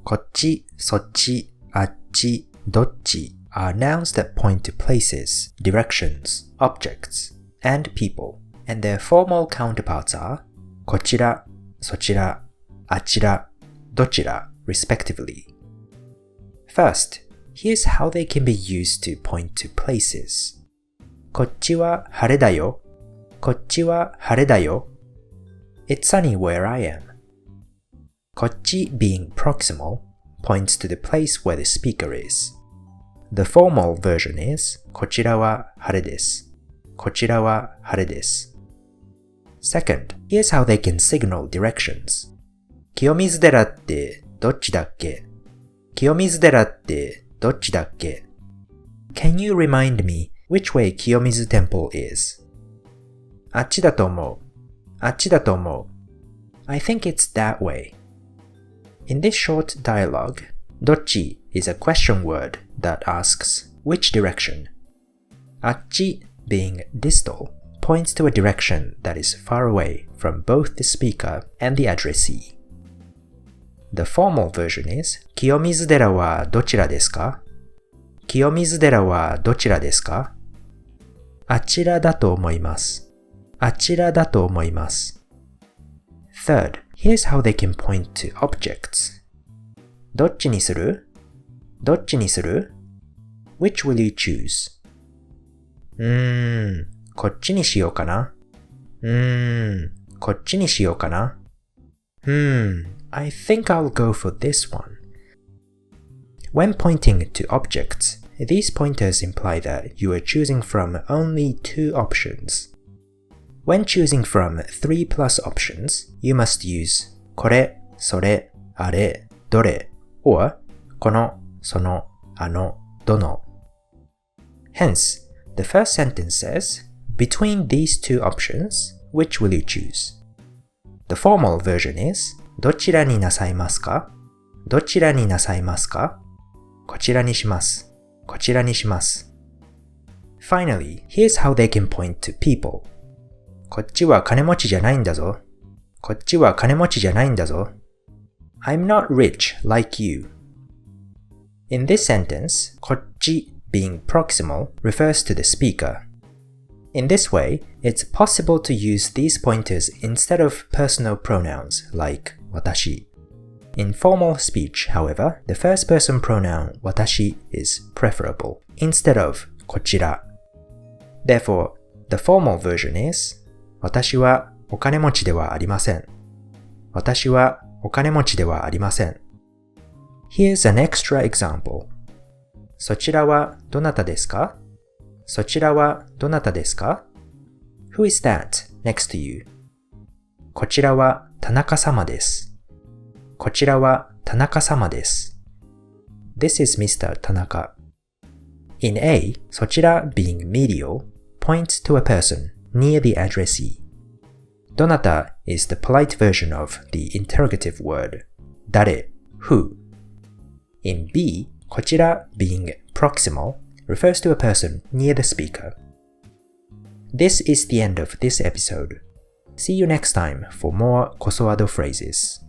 こっち、そっち、あっち、どっち are nouns that point to places, directions, objects, and people, and their formal counterparts are こちら、そちら、あちら、どちら respectively. First, here's how they can be used to point to places. こっちは晴れだよ。こっちは晴れだよ。It's sunny where I am. こっち being proximal points to the place where the speaker is. The formal version is こちらは晴れです。こちらは晴れです。Second, here's how they can signal directions. 清水寺ってどっちだっけ？清水寺ってどっちだっけ？ Can you remind me which way 清水 temple is? あっちだと思う。あっちだと思う。I think it's that way. In this short dialogue, どっち is a question word that asks which direction. あっち being distal points to a direction that is far away from both the speaker and the addressee. The formal version is 清水寺はどちらですか？清水寺はどちらですか？あちらだと思います。あちらだと思います。Third, here's how they can point to objects. どっちにする？どっちにする？ Which will you choose? こっちにしようかな。こっちにしようかな。I think I'll go for this one. When pointing to objects, these pointers imply that you are choosing from only two options. When choosing from 3 plus options, you must use これ、それ、あれ、どれ or この、その、あの、どの。Hence, the first sentence says, between these two options, which will you choose? The formal version is, どちらになさいますか？どちらになさいますか？こちらにします。こちらにします。Finally, here's how they can point to people. こっちは金持ちじゃないんだぞ。こっちは金持ちじゃないんだぞ。I'm not rich like you. In this sentence, こっち being proximal refers to the speaker. In this way, it's possible to use these pointers instead of personal pronouns like 私. In formal speech, however, the first person pronoun 私 is preferable instead of こちら. Therefore, the formal version is 私はお金持ちではありません。私はお金持ちではありません。Here's an extra example. そちらはどなたですか？そちらはどなたですか？ Who is that next to you? こちらは田中様です。こちらは田中様です。This is Mr. 田中。In A, そちら being medial points to a person near the addressee. どなた is the polite version of the interrogative word 誰 who. In B, こちら being proximal refers to a person near the speaker. This is the end of this episode. See you next time for more こそあど phrases.